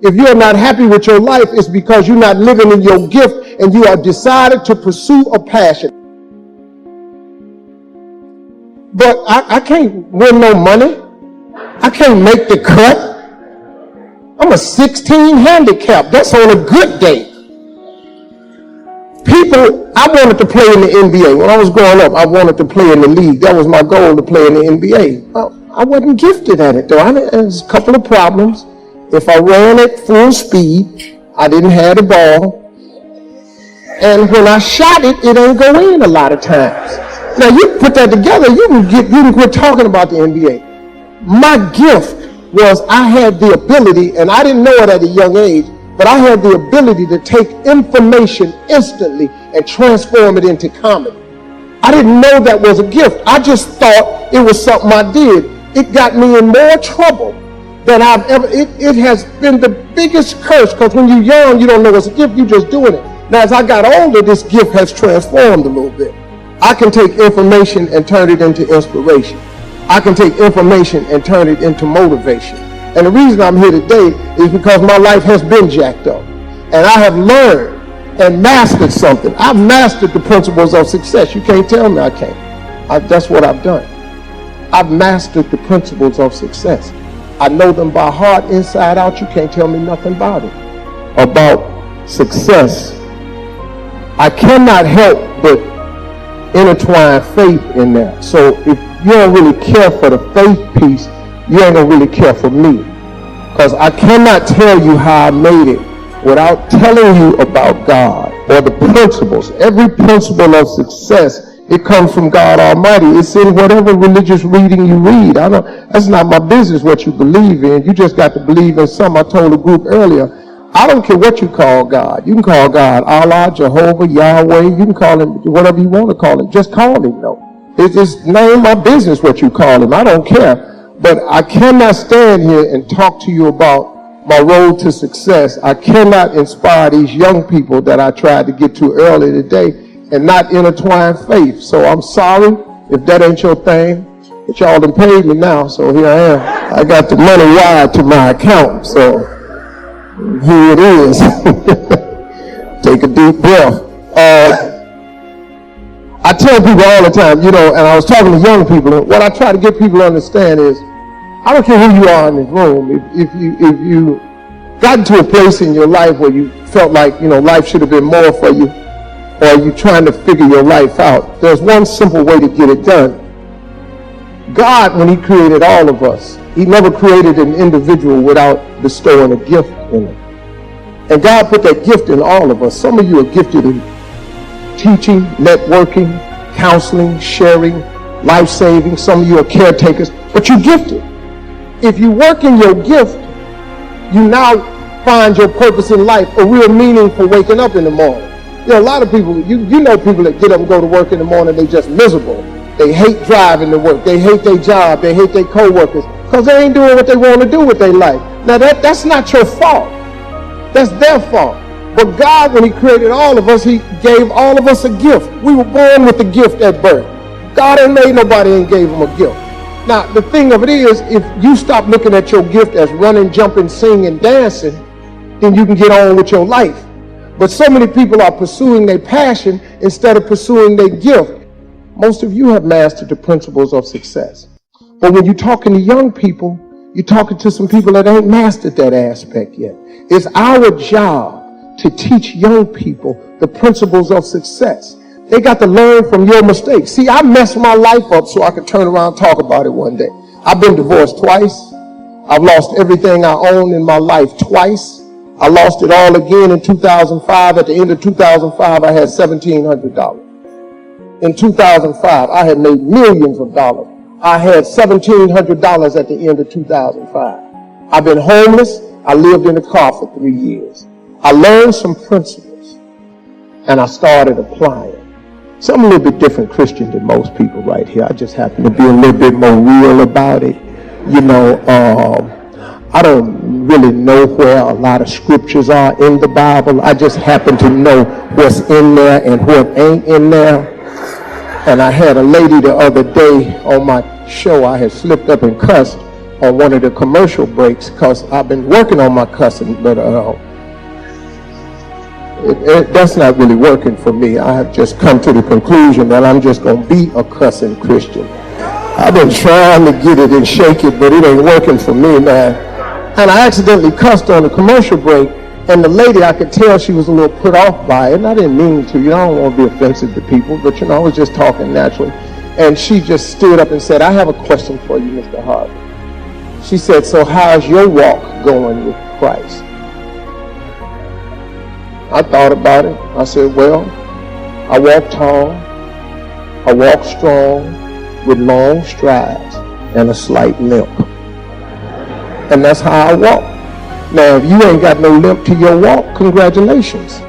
If you're not happy with your life, it's because you're not living in your gift and you are decided to pursue a passion. But I can't win no money. I can't make the cut. I'm a 16 handicap. That's on a good day. I wanted to play in the NBA. When I was growing up, I wanted to play in the league. That was my goal, to play in the NBA. I wasn't gifted at it, though. There's a couple of problems. If I ran at full speed, I didn't have the ball. And when I shot it, it ain't go in a lot of times. Now, you put that together, you can quit talking about the NBA. My gift was I had the ability, and I didn't know it at a young age, but I had the ability to take information instantly and transform it into comedy. I didn't know that was a gift. I just thought it was something I did. It got me in more trouble than I've ever. It has been the biggest curse, because when you're young, you don't know it's a gift, you're just doing it. Now, as I got older, this gift has transformed a little bit. I can take information and turn it into inspiration. I can take information and turn it into motivation. And the reason I'm here today is because my life has been jacked up. And I have learned and mastered something. I've mastered the principles of success. You can't tell me I can't. That's what I've done. I've mastered the principles of success. I know them by heart, inside out. You can't tell me nothing about it. About success. I cannot help but intertwine faith in there. So if you don't really care for the faith piece, you ain't gonna really care for me. Because I cannot tell you how I made it without telling you about God or the principles. Every principle of success, it comes from God Almighty. It's in whatever religious reading you read. That's not my business what you believe in. You just got to believe in something. I told a group earlier, I don't care what you call God. You can call God Allah, Jehovah, Yahweh. You can call him whatever you want to call him. Just call him, though. It's not in my business what you call him. I don't care. But I cannot stand here and talk to you about my road to success. I cannot inspire these young people that I tried to get to earlier today and not intertwine faith. So I'm sorry if that ain't your thing. But y'all done paid me now, so here I am. I got the money wired to my account, so here it is. Take a deep breath. I tell people all the time, and I was talking to young people, and what I try to get people to understand is, I don't care who you are in this room. If you got to a place in your life where you felt like, life should have been more for you, or you trying to figure your life out, there's one simple way to get it done. God, when he created all of us, he never created an individual without bestowing a gift in it. And God put that gift in all of us. Some of you are gifted in teaching, networking, counseling, sharing, life-saving. Some of you are caretakers, but you're gifted. If you work in your gift, you now find your purpose in life, a real meaning for waking up in the morning. A lot of people, you know people that get up and go to work in the morning, they just miserable. They hate driving to work. They hate their job. They hate their co-workers because they ain't doing what they want to do with their life. Now, that's not your fault. That's their fault. But God, when he created all of us, he gave all of us a gift. We were born with a gift at birth. God ain't made nobody and gave them a gift. Now, the thing of it is, if you stop looking at your gift as running, jumping, singing, dancing, then you can get on with your life. But so many people are pursuing their passion instead of pursuing their gift. Most of you have mastered the principles of success. But when you're talking to young people, you're talking to some people that ain't mastered that aspect yet. It's our job to teach young people the principles of success. They got to learn from your mistakes. See, I messed my life up so I could turn around and talk about it one day. I've been divorced twice. I've lost everything I own in my life twice. I lost it all again in 2005. At the end of 2005, I had $1,700. In 2005, I had made millions of dollars. I had $1,700 at the end of 2005. I've been homeless. I lived in a car for 3 years. I learned some principles, and I started applying. So I'm a little bit different Christian than most people right here. I just happen to be a little bit more real about it. I don't really know where a lot of scriptures are in the Bible. I just happen to know what's in there and what ain't in there. And I had a lady the other day on my show. I had slipped up and cussed, on one of the commercial breaks, because I've been working on my cussing, but that's not really working for me. I have just come to the conclusion that I'm just going to be a cussing Christian. I've been trying to get it and shake it, but it ain't working for me, man. And I accidentally cussed on a commercial break, and the lady, I could tell she was a little put off by it, and I didn't mean to. I don't want to be offensive to people, but I was just talking naturally. And she just stood up and said, I have a question for you, Mr. Harvey. She said, so how's your walk going with Christ? I thought about it. I said, well, I walk tall, I walk strong, with long strides and a slight limp. And that's how I walk. Now, if you ain't got no limp to your walk, congratulations.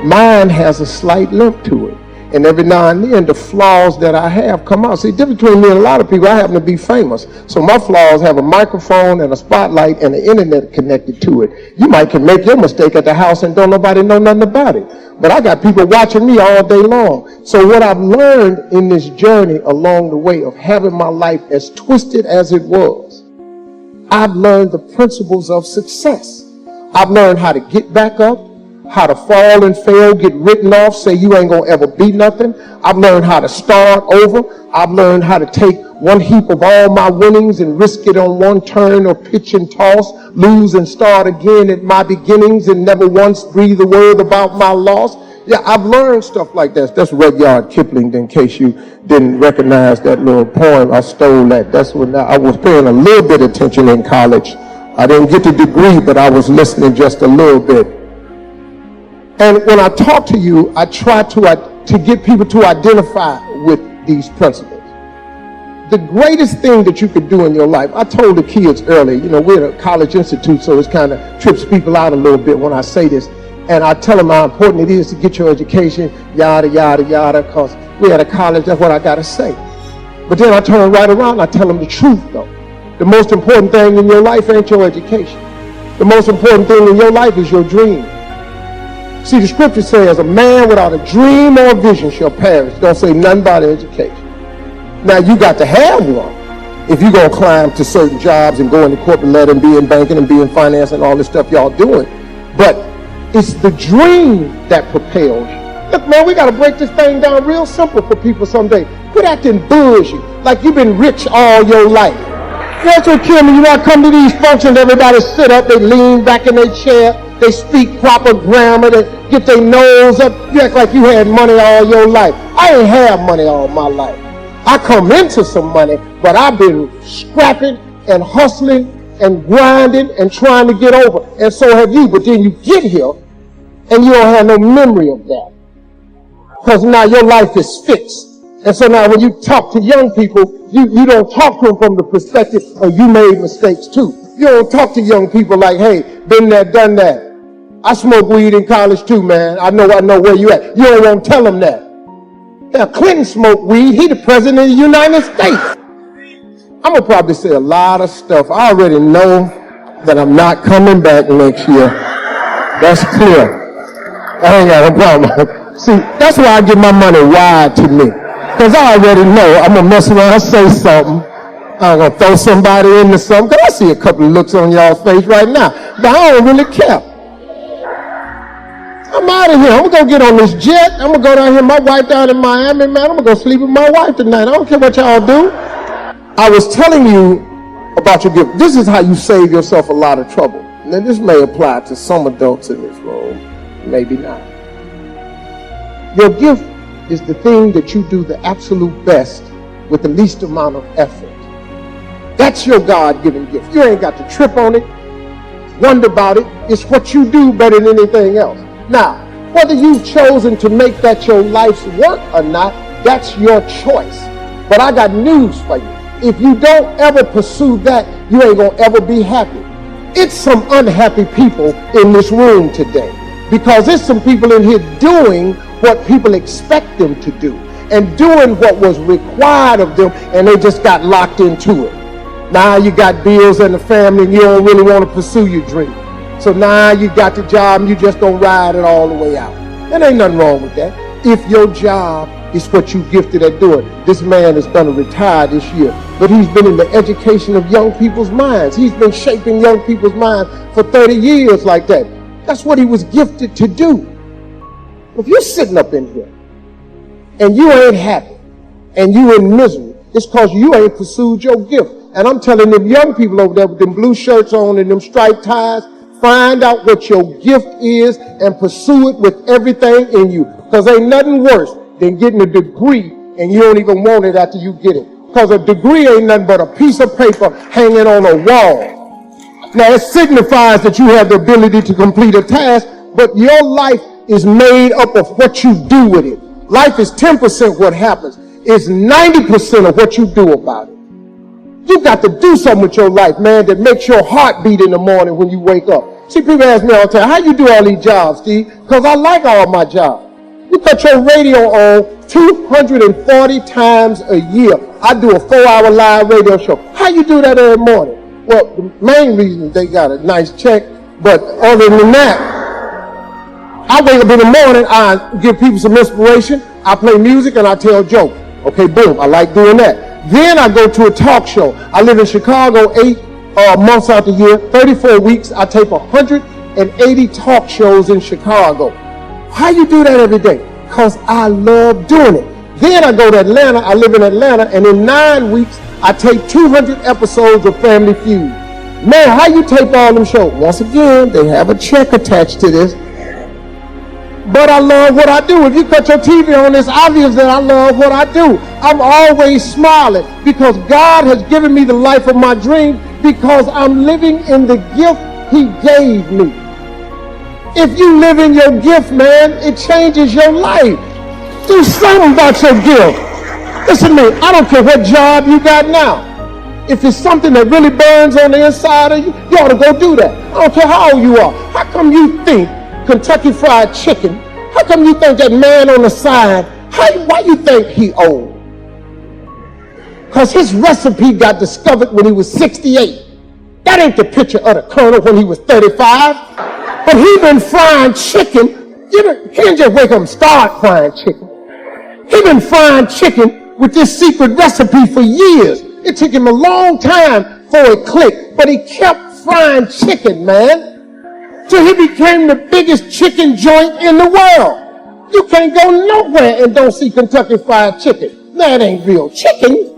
Mine has a slight limp to it. And every now and then, the flaws that I have come out. See, the difference between me and a lot of people, I happen to be famous. So my flaws have a microphone and a spotlight and the internet connected to it. You might can make your mistake at the house and don't nobody know nothing about it. But I got people watching me all day long. So what I've learned in this journey along the way of having my life as twisted as it was, I've learned the principles of success. I've learned how to get back up, how to fall and fail, get written off, say you ain't gonna ever be nothing. I've learned how to start over. I've learned how to take one heap of all my winnings and risk it on one turn or pitch and toss, lose and start again at my beginnings and never once breathe a word about my loss. Yeah, I've learned stuff like that. That's Rudyard Kipling, in case you didn't recognize that little poem. I stole that. That's when I was paying a little bit of attention in college. I didn't get the degree, but I was listening just a little bit. And when I talk to you, I try to get people to identify with these principles. The greatest thing that you could do in your life, I told the kids earlier, we're at a college institute, so it kind of trips people out a little bit when I say this. And I tell them how important it is to get your education, yada, yada, yada, because we're at a college, that's what I got to say. But then I turn right around and I tell them the truth, though. The most important thing in your life ain't your education. The most important thing in your life is your dream. See, the scripture says, a man without a dream or a vision shall perish. Don't say nothing about education. Now, you got to have one if you're going to climb to certain jobs and go into corporate ladder and be in banking and be in finance and all this stuff y'all doing. But it's the dream that propels you. Look, man, we got to break this thing down real simple for people someday. Quit acting bougie like you've been rich all your life. That's what kill me. I come to these functions, everybody sit up, they lean back in their chair, they speak proper grammar, they get their nose up. You act like you had money all your life. I ain't had money all my life. I come into some money, but I've been scrapping and hustling and grinding and trying to get over. And so have you. But then you get here and you don't have no memory of that. Because now your life is fixed. And so now when you talk to young people, you don't talk to them from the perspective of you made mistakes too. You don't talk to young people like, hey, been there, done that. I smoked weed in college too, man. I know where you at. You don't want to tell them that. Now, Clinton smoked weed. He the president of the United States. I'm going to probably say a lot of stuff. I already know that I'm not coming back next year. That's clear. I ain't got a problem. See, that's why I give my money wide to me. Because I already know I'm going to mess around and say something. I'm going to throw somebody into something. Because I see a couple of looks on y'all's face right now. But I don't really care. I'm out of here. I'm going to go get on this jet. I'm going to go down here. My wife down in Miami, man. I'm going to go sleep with my wife tonight. I don't care what y'all do. I was telling you about your gift. This is how you save yourself a lot of trouble. Now, this may apply to some adults in this room. Maybe not. Your gift is the thing that you do the absolute best with the least amount of effort. That's your God-given gift. You ain't got to trip on it, wonder about it. It's what you do better than anything else. Now, whether you've chosen to make that your life's work or not, that's your choice. But I got news for you. If you don't ever pursue that, you ain't gonna ever be happy. It's some unhappy people in this room today because there's some people in here doing what people expect them to do and doing what was required of them, and they just got locked into it. Now you got bills and a family and you don't really want to pursue your dream. So now you got the job and you just gonna ride it all the way out. There ain't nothing wrong with that. If your job It's what you gifted at doing. This man is going to retire this year, but he's been in the education of young people's minds. He's been shaping young people's minds for 30 years like that. That's what he was gifted to do. If you're sitting up in here and you ain't happy and you in misery, it's because you ain't pursued your gift. And I'm telling them young people over there with them blue shirts on and them striped ties, find out what your gift is and pursue it with everything in you. Because ain't nothing worse than getting a degree and you don't even want it after you get it. Because a degree ain't nothing but a piece of paper hanging on a wall. Now it signifies that you have the ability to complete a task, but your life is made up of what you do with it. Life is 10% what happens. It's 90% of what you do about it. You got to do something with your life, man, that makes your heart beat in the morning when you wake up. See, people ask me all the time, how you do all these jobs, Steve? Because I like all my jobs. You put your radio on 240 times a year. I do a 4-hour live radio show. How you do that every morning? Well, the main reason is they got a nice check, but other than that, I wake up in the morning, I give people some inspiration, I play music, and I tell jokes. Okay, boom, I like doing that. Then I go to a talk show. I live in Chicago 8 months out the year, 34 weeks. I tape 180 talk shows in Chicago. How you do that every day? Because I love doing it. Then I go to Atlanta. I live in Atlanta, and in 9 weeks, I tape 200 episodes of Family Feud. Man, how you tape all them shows? Once again, they have a check attached to this. But I love what I do. If you cut your TV on, it's obvious that I love what I do. I'm always smiling because God has given me the life of my dreams because I'm living in the gift He gave me. If you live in your gift, man, it changes your life. Do something about your gift. Listen to me, I don't care what job you got now. If it's something that really burns on the inside of you, you ought to go do that. I don't care how old you are. How come you think Kentucky Fried Chicken, how come you think that man on the side, why you think he old? Because his recipe got discovered when he was 68. That ain't the picture of the Colonel when he was 35. But he been frying chicken. He didn't just wake up and start frying chicken. He been frying chicken with this secret recipe for years. It took him a long time for it clicked, but he kept frying chicken, man. Till he became the biggest chicken joint in the world. You can't go nowhere and don't see Kentucky Fried Chicken. Now, it ain't real chicken.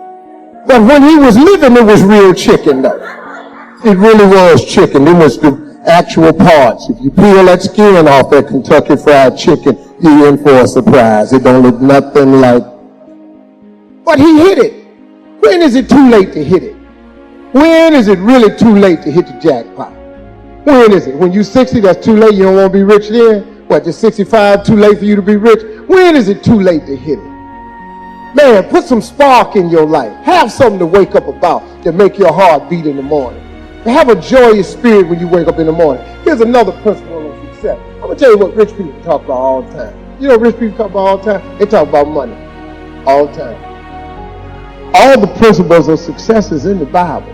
But when he was living, it was real chicken, though. It really was chicken. It was the actual parts. If you peel that skin off that Kentucky Fried Chicken, you're in for a surprise. It don't look nothing like. But he hit it. When is it too late to hit it? When is it really too late to hit the jackpot? When is it? When you're 60, that's too late. You don't want to be rich then? What, just 65, too late for you to be rich? When is it too late to hit it? Man, put some spark in your life. Have something to wake up about to make your heart beat in the morning. Have a joyous spirit when you wake up in the morning. Here's another principle of success. I'm going to tell you what rich people talk about all the time. You know what rich people talk about all the time? They talk about money all the time. All the principles of success is in the Bible.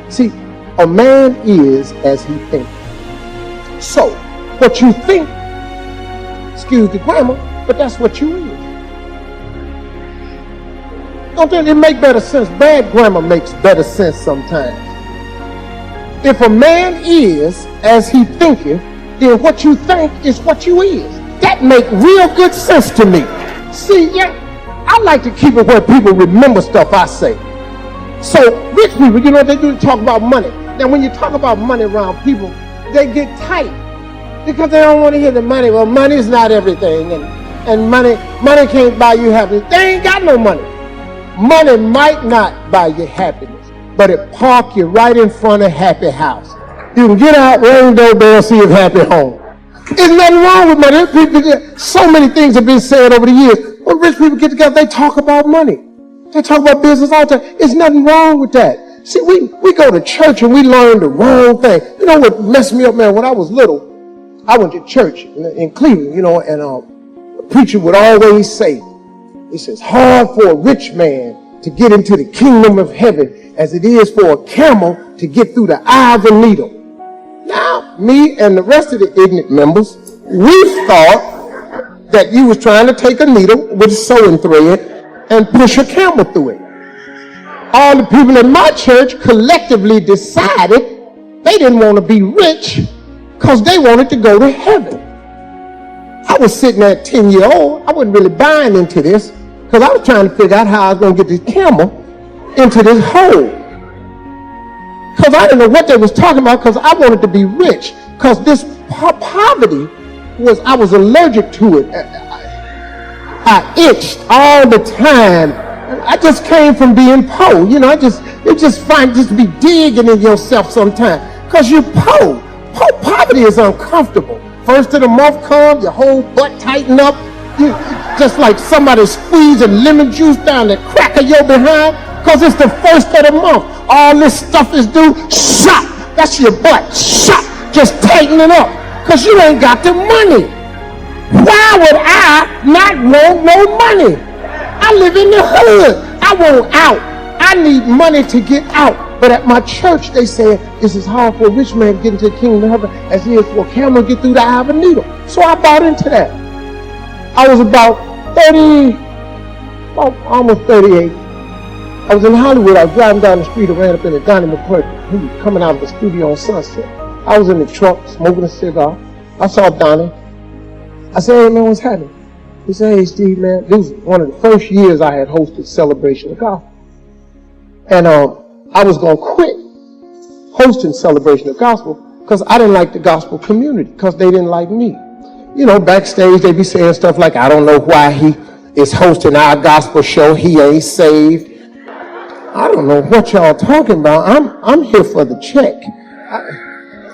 See, a man is as he thinks. So, what you think, excuse the grammar, but that's what you is. Don't it make better sense? Bad grammar makes better sense sometimes. If a man is as he thinketh, then what you think is what you is. That make real good sense to me. See, yeah, I like to keep it where people remember stuff I say. So, rich people, you know what they do? They talk about money. Now, when you talk about money around people, they get tight because they don't want to hear the money. Well, money is not everything, and money can't buy you happiness. They ain't got no money. Money might not buy you happiness, but it park you right in front of happy house. You can get out, ring doorbell, see if happy home. There's nothing wrong with money. So many things have been said over the years. When rich people get together, they talk about money. They talk about business all the time. There's nothing wrong with that. See, we go to church and we learn the wrong thing. You know what messed me up, man? When I was little, I went to church in Cleveland, and the preacher would always say, he says, hard for a rich man to get into the kingdom of heaven as it is for a camel to get through the eye of a needle. Now, me and the rest of the ignorant members, we thought that you was trying to take a needle with sewing thread and push a camel through it. All the people in my church collectively decided they didn't want to be rich because they wanted to go to heaven. I was sitting there at 10-year-old. I wasn't really buying into this because I was trying to figure out how I was going to get this camel into this hole. Because I didn't know what they was talking about because I wanted to be rich. Because this poverty I was allergic to it. I itched all the time. I just came from being poor. You know, you just find just be digging in yourself sometimes. Because you're poor. Poverty is uncomfortable. First of the month comes, your whole butt tighten up. You, just like somebody squeezing lemon juice down the crack of your behind. Because it's the first of the month. All this stuff is due. Shot. That's your butt. Shot. Just tightening up. Because you ain't got the money. Why would I not want no money? I live in the hood. I want out. I need money to get out. But at my church, they said, it's as hard for a rich man to get into the kingdom of heaven as it is for a camel to get through the eye of a needle. So I bought into that. I was about almost 38. I was in Hollywood. I was driving down the street and ran up into Donnie McClurkin. He was coming out of the studio on Sunset. I was in the truck smoking a cigar. I saw Donnie. I said, hey man, what's happening? He said, hey Steve, man, this was one of the first years I had hosted Celebration of Gospel. And I was going to quit hosting Celebration of Gospel because I didn't like the gospel community because they didn't like me. You know, backstage they be saying stuff like, I don't know why he is hosting our gospel show. He ain't saved. I don't know what y'all talking about. I'm here for the check.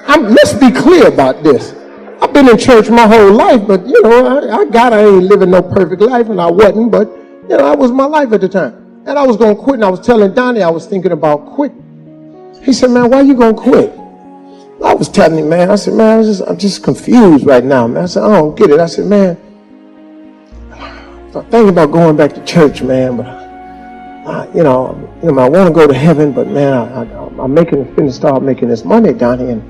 Let's be clear about this. I've been in church my whole life, but, you know, I ain't living no perfect life, and I wasn't, but, you know, that was my life at the time. And I was going to quit, and I was telling Donnie I was thinking about quitting. He said, man, why you going to quit? I was telling him, man, I said, man, I'm just confused right now, man. I said, I don't get it. I said, man, I'm thinking about going back to church, man, but, I want to go to heaven, but, man, I'm finna start making this money, Donnie,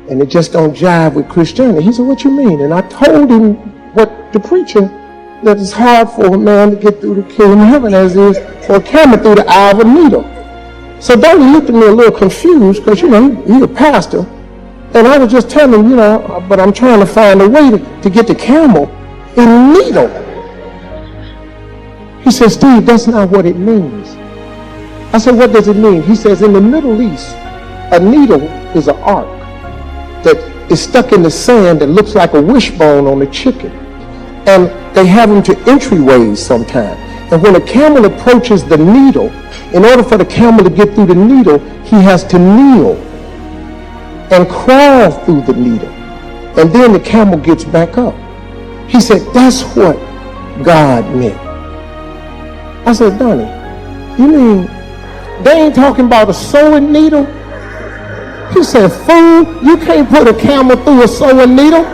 and it just don't jive with Christianity. He said, what you mean? And I told him what the preacher, that it's hard for a man to get through the kingdom of heaven as it is for a camel through the eye of a needle. So Donnie looked at me a little confused because, you know, he's a pastor. And I was just telling him, you know, but I'm trying to find a way to get the camel in the needle. He said, Steve, that's not what it means. I said, what does it mean? He says, in the Middle East, a needle is an arc that is stuck in the sand that looks like a wishbone on a chicken. And they have them to entryways sometimes. And when a camel approaches the needle, in order for the camel to get through the needle, he has to kneel and crawl through the needle. And then the camel gets back up. He said, that's what God meant. I said, Donnie, you mean they ain't talking about a sewing needle? He said, fool, you can't put a camel through a sewing needle.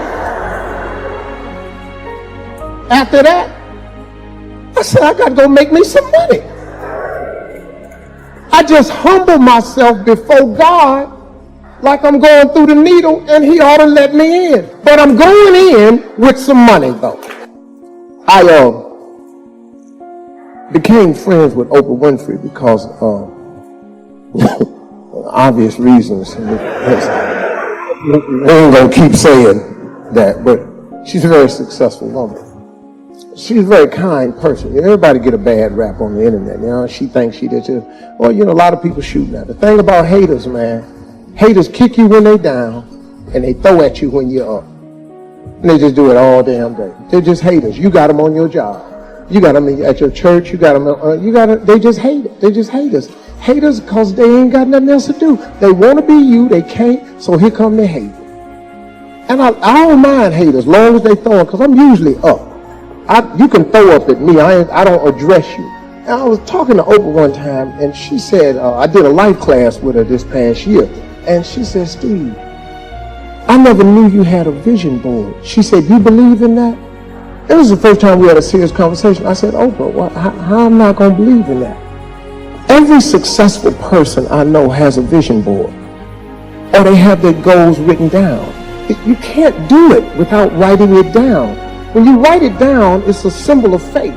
After that, I said, I got to go make me some money. I just humble myself before God like I'm going through the needle, and he ought to let me in. But I'm going in with some money, though. I became friends with Oprah Winfrey because obvious reasons. We ain't gonna keep saying that, but she's a very successful woman. She's a very kind person. Everybody get a bad rap on the internet. You know, she thinks she did too. Well, you know, a lot of people shoot now. The thing about haters, man, haters kick you when they down, and they throw at you when you're up. And they just do it all damn day. They're just haters. You got them on your job. You got them at your church. You got them. They just hate it. They just hate us. Haters because they ain't got nothing else to do. They want to be you. They can't. So here come the hate. And I don't mind haters as long as they throw it, because I'm usually up. You can throw up at me. I don't address you. And I was talking to Oprah one time, and she said, I did a life class with her this past year. And she said, Steve, I never knew you had a vision board. She said, you believe in that? It was the first time we had a serious conversation. I said, Oprah, how am I going to believe in that? Every successful person I know has a vision board, or they have their goals written down. You can't do it without writing it down. When you write it down, it's a symbol of faith.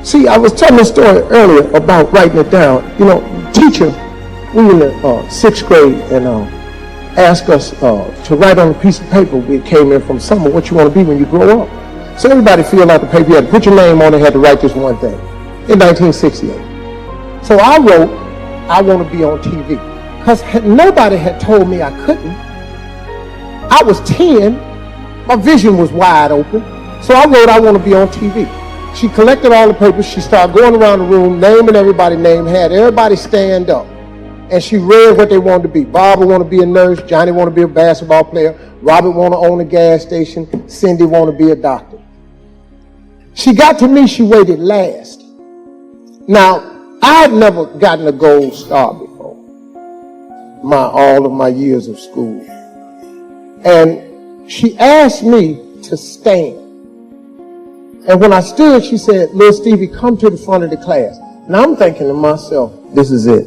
See, I was telling a story earlier about writing it down. You know, teacher, we were in the 6th grade and asked us to write on a piece of paper. We came in from summer, what you want to be when you grow up. So everybody filled out the paper. You had to put your name on it, had to write this one thing. In 1968. So I wrote, I want to be on TV. Because nobody had told me I couldn't. I was 10. My vision was wide open. So I wrote, I want to be on TV. She collected all the papers. She started going around the room, naming everybody's name, had everybody stand up. And she read what they wanted to be. Barbara wanted to be a nurse. Johnny wanted to be a basketball player. Robert wanted to own a gas station. Cindy wanted to be a doctor. She got to me, she waited last. Now, I've never gotten a gold star before. All of my years of school. And she asked me to stand. And when I stood, she said, "Little Stevie, come to the front of the class." Now I'm thinking to myself, this is it.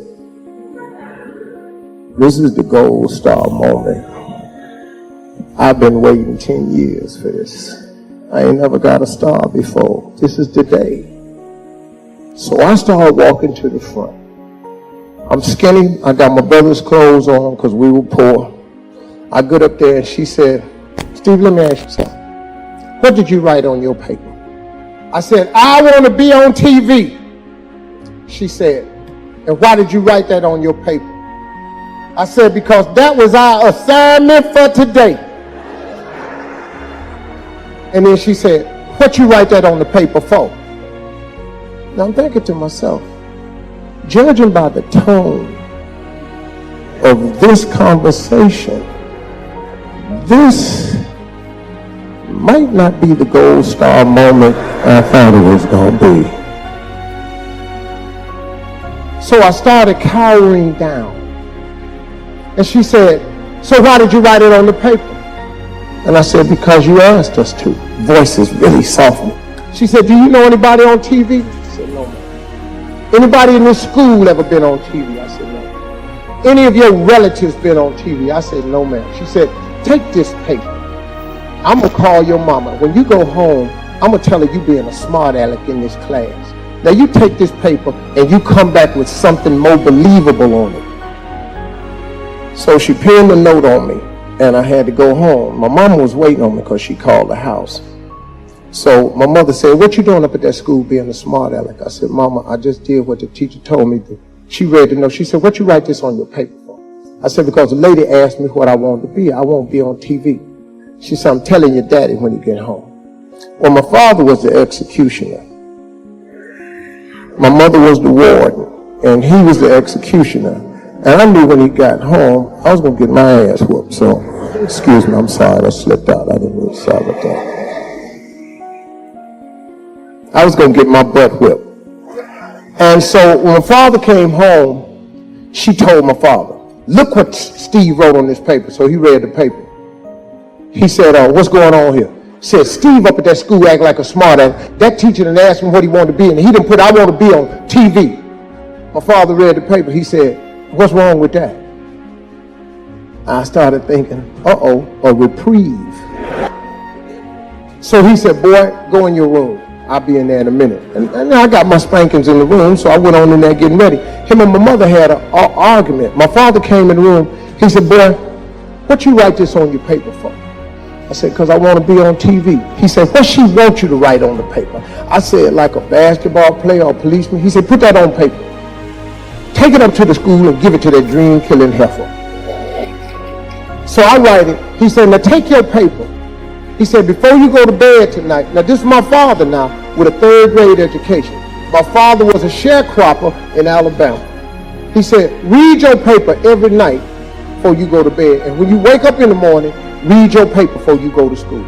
This is the gold star moment. I've been waiting 10 years for this. I ain't never got a star before. This is the day. So I started walking to the front. I'm skinny. I got my brother's clothes on because we were poor. I got up there and she said, "Steve, let me ask you something. What did you write on your paper?" I said, "I want to be on TV." She said, "And why did you write that on your paper?" I said, "Because that was our assignment for today." And then she said, "What you write that on the paper for?" Now I'm thinking to myself, judging by the tone of this conversation, this might not be the gold star moment I thought it was going to be. So I started cowering down. And she said, "So why did you write it on the paper?" And I said, "Because you asked us to." Voices really softened. She said, "Do you know anybody on TV?" I said, "No, ma'am." "Anybody in this school ever been on TV?" I said, "No." "Any of your relatives been on TV?" I said, "No, ma'am." She said, "Take this paper. I'm going to call your mama. When you go home, I'm going to tell her you being a smart aleck in this class. Now you take this paper and you come back with something more believable on it." So she pinned a note on me and I had to go home. My mama was waiting on me because she called the house. So my mother said, "What you doing up at that school being a smart aleck?" I said, "Mama, I just did what the teacher told me to." She read the note. She said, "What you write this on your paper for?" I said, "Because the lady asked me what I wanted to be. I won't be on TV." She said, "I'm telling your daddy when you get home." Well, my father was the executioner. My mother was the warden, and he was the executioner. And I knew when he got home, I was going to get my ass whooped. So, excuse me, I'm sorry, I slipped out. I didn't really sorry about that. I was going to get my butt whipped. And so when my father came home, she told my father, "Look what Steve wrote on this paper." So he read the paper. He said, "What's going on here?" He said, "Steve up at that school act like a smart ass. That teacher done asked him what he wanted to be, and he done put, 'I want to be on TV.'" My father read the paper. He said, "What's wrong with that?" I started thinking, a reprieve. So he said, "Boy, go in your room. I'll be in there in a minute." And I got my spankings in the room, so I went on in there getting ready. Him and my mother had an argument. My father came in the room. He said, "Boy, what you write this on your paper for?" I said, "Because I want to be on TV." He said, "What she want you to write on the paper?" I said, "Like a basketball player or policeman." He said, "Put that on paper. Take it up to the school and give it to that dream-killing heifer." So I write it. He said, "Now take your paper." He said, "Before you go to bed tonight," now this is my father now with a 3rd grade education. My father was a sharecropper in Alabama. He said, "Read your paper every night before you go to bed. And when you wake up in the morning, read your paper before you go to school.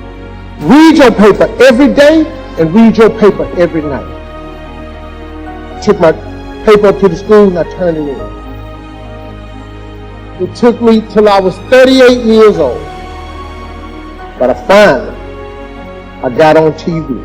Read your paper every day and read your paper every night." I took my paper up to the school and I turned it in. It took me till I was 38 years old. But I finally got on TV.